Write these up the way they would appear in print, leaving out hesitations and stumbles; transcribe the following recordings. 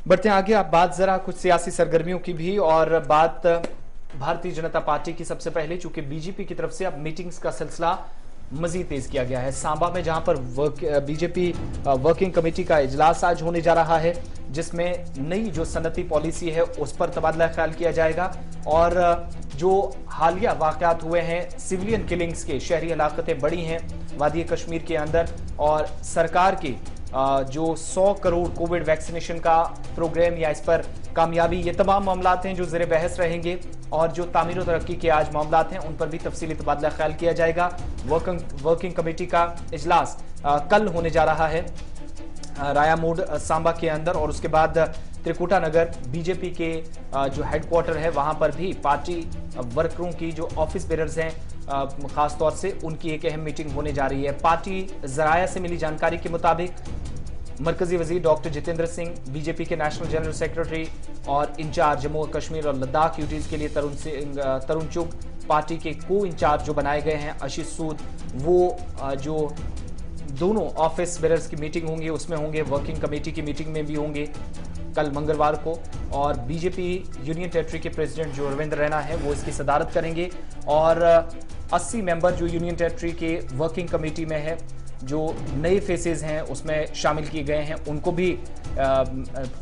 बढ़ते हैं आगे। आप बात जरा कुछ सियासी सरगर्मियों की भी और बात भारतीय जनता पार्टी की। सबसे पहले चूंकि बीजेपी की तरफ से अब मीटिंग्स का सिलसिला मजीद तेज किया गया है सांबा में, जहां पर बीजेपी वर्किंग कमेटी का इजलास आज होने जा रहा है, जिसमें नई जो सनती पॉलिसी है उस पर तबादला ख्याल किया जाएगा। और जो हालिया वाकयात हुए हैं सिविलियन किलिंग्स के, शहरी हलाकतें बढ़ी हैं वादी कश्मीर के अंदर, और सरकार की जो 100 करोड़ कोविड वैक्सीनेशन का प्रोग्राम या इस पर कामयाबी, ये तमाम मामलात हैं जो ज़ेरे बहस रहेंगे। और जो तामीर और तरक्की के आज मामलात हैं उन पर भी तफसीली तबादला ख्याल किया जाएगा। वर्किंग कमेटी का इजलास कल होने जा रहा है राया मोड सांबा के अंदर, और उसके बाद त्रिकुटा नगर बीजेपी के जो हेडक्वार्टर है वहां पर भी पार्टी वर्करों की जो ऑफिस बेरर्स हैं खास तौर से उनकी एक अहम मीटिंग होने जा रही है। पार्टी जराया से मिली जानकारी के मुताबिक मरकजी वजीर डॉक्टर जितेंद्र सिंह, बीजेपी के नेशनल जनरल सेक्रेटरी और इंचार्ज जम्मू और कश्मीर और लद्दाख ड्यूटीज के लिए तरुण चुग, पार्टी के को इंचार्ज जो बनाए गए हैं आशीष सूद, वो जो दोनों ऑफिस बेरर्स की मीटिंग होंगी उसमें होंगे, वर्किंग कमेटी की मीटिंग में भी होंगे कल मंगलवार को। और बीजेपी यूनियन टेरिटरी के प्रेसिडेंट जो रविंद्र रैना है वो इसकी सदारत करेंगे। और 80 मेंबर जो यूनियन टेरिटरी के वर्किंग कमेटी में है, जो नए फेसेस हैं उसमें शामिल किए गए हैं, उनको भी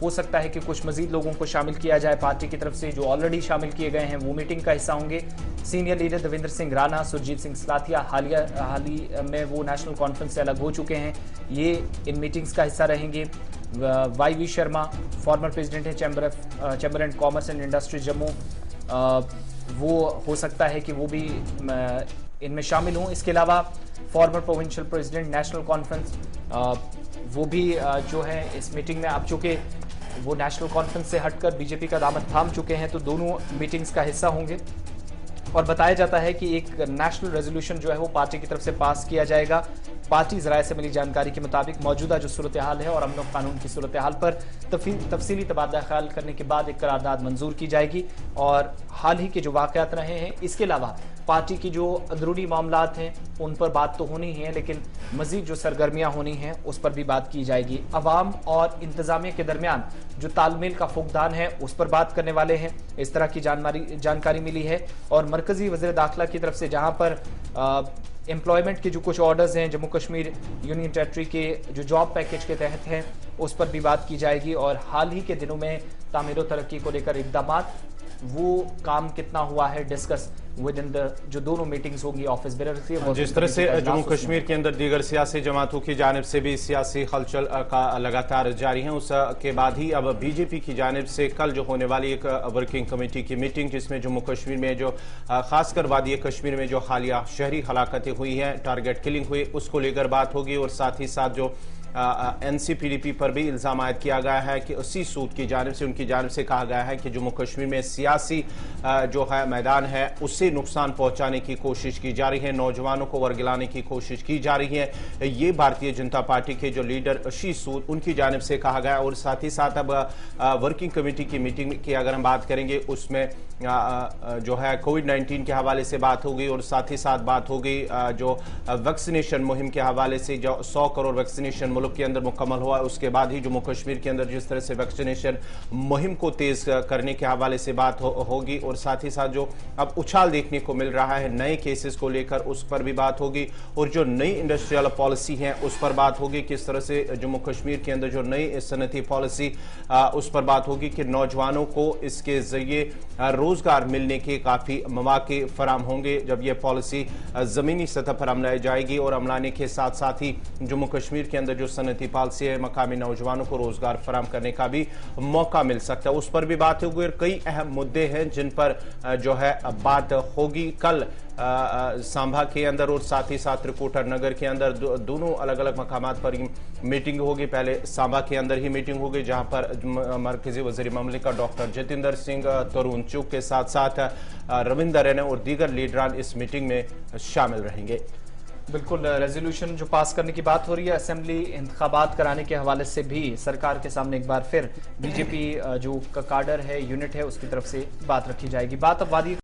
हो सकता है कि कुछ मजीद लोगों को शामिल किया जाए पार्टी की तरफ से। जो ऑलरेडी शामिल किए गए हैं वो मीटिंग का हिस्सा होंगे। सीनियर लीडर देवेंद्र सिंह राणा, सुरजीत सिंह सलाथिया हाल ही में वो नेशनल कॉन्फ्रेंस से अलग हो चुके हैं, ये इन मीटिंग्स का हिस्सा रहेंगे। YV शर्मा, फॉर्मर प्रेसिडेंट है chamber and commerce and industry Jammu, वो हो सकता है कि वो भी इनमें शामिल हों। इसके अलावा farmer provincial president national conference, वो भी जो है इस मीटिंग में, अब चूंकि वो नेशनल कॉन्फ्रेंस से हटकर बीजेपी का दामन थाम चुके हैं तो दोनों मीटिंग्स का हिस्सा होंगे। और बताया जाता है कि एक नेशनल रेजोल्यूशन जो है वो पार्टी की तरफ से पास किया जाएगा। पार्टी जराये से मिली जानकारी के मुताबिक मौजूदा जो सूरत हाल है और अमन और कानून की सूरत हाल पर तफसीली तबादला ख्याल करने के बाद एक करारदाद मंजूर की जाएगी। और हाल ही के जो वाकयात रहे हैं, इसके अलावा पार्टी की जो अंदरूनी मामलात हैं उन पर बात तो होनी ही है, लेकिन मजीद जो सरगर्मियां होनी हैं उस पर भी बात की जाएगी। अवाम और इंतजामिया के दरमियान जो तालमेल का फुकदान है उस पर बात करने वाले हैं, इस तरह की जानकारी मिली है। और मरकजी वज़ीर दाखिला की तरफ से जहां पर एम्प्लॉयमेंट के जो कुछ ऑर्डर्स हैं जम्मू कश्मीर यूनियन टेरिटरी के जो जॉब पैकेज के तहत हैं उस पर भी बात की जाएगी। और हाल ही के दिनों में तामीर और तरक्की को लेकर इक़दामात, वो काम कितना हुआ है डिस्कस विद इन द जो दोनों मीटिंग्स होंगी ऑफिस बेरर से। जिस तरह से जम्मू कश्मीर के अंदर दीगर सियासी जमातों की जानिब से भी सियासी हलचल का लगातार जारी है, उसके बाद ही अब बीजेपी की जानिब से कल जो होने वाली एक वर्किंग कमेटी की मीटिंग, जिसमें जम्मू कश्मीर में जो खासकर वादी कश्मीर में जो हालिया शहरी हलाकतें हुई हैं, टारगेट किलिंग हुई, उसको लेकर बात होगी। और साथ ही साथ जो NCPDP पर भी इल्जाम आयद किया गया है कि उसी सूद की जानिब से, उनकी जानिब से कहा गया है कि जम्मू कश्मीर में सियासी जो है मैदान है उससे नुकसान पहुंचाने की कोशिश की जा रही है, नौजवानों को वर्गलाने की कोशिश की जा रही है। ये भारतीय जनता पार्टी के जो लीडर आशीष सूद, उनकी जानिब से कहा गया। और साथ ही साथ अब वर्किंग कमेटी की मीटिंग की अगर हम बात करेंगे, उसमें जो है कोविड-19 के हवाले से बात होगी और साथ ही साथ बात होगी जो वैक्सीनेशन मुहिम के हवाले से, जो 100 करोड़ वैक्सीनेशन मुल्क के अंदर मुकम्मल हुआ, उसके बाद ही जम्मू कश्मीर के अंदर जिस तरह से वैक्सीनेशन मुहिम को तेज करने के हवाले से बात होगी। और साथ ही साथ जो अब उछाल देखने को मिल रहा है नए केसेस को लेकर, उस पर भी बात होगी। और जो नई इंडस्ट्रियल पॉलिसी है उस पर बात होगी, किस तरह से जम्मू कश्मीर के अंदर जो नई सनती पॉलिसी उस पर बात होगी कि नौजवानों को इसके जरिए रोजगार मिलने के काफी मौके फराम होंगे जब यह पॉलिसी जमीनी सतह पर अमलाई जाएगी। और अमलाने के साथ साथ ही जम्मू कश्मीर के अंदर जो सनती पॉलिसी है, मकामी नौजवानों को रोजगार फराम करने का भी मौका मिल सकता है, उस पर भी बात होगी। और कई अहम मुद्दे हैं जिन पर जो है बात होगी कल सांभा के अंदर और साथ ही साथ त्रिकुटा नगर के अंदर। दोनों अलग अलग मकामात पर मीटिंग होगी। पहले सांभा के अंदर ही मीटिंग होगी जहां पर मरकजी वज़ीर ममलिकत डॉक्टर जितेंद्र सिंह, तरुण चुग के साथ साथ रविंद्र रैना और दीगर लीडरान इस मीटिंग में शामिल रहेंगे। बिल्कुल, रेजोल्यूशन जो पास करने की बात हो रही है, असेंबली इंतखाबात कराने के हवाले से भी सरकार के सामने एक बार फिर बीजेपी जो काडर है, यूनिट है, उसकी तरफ से बात रखी जाएगी। बात अब वादी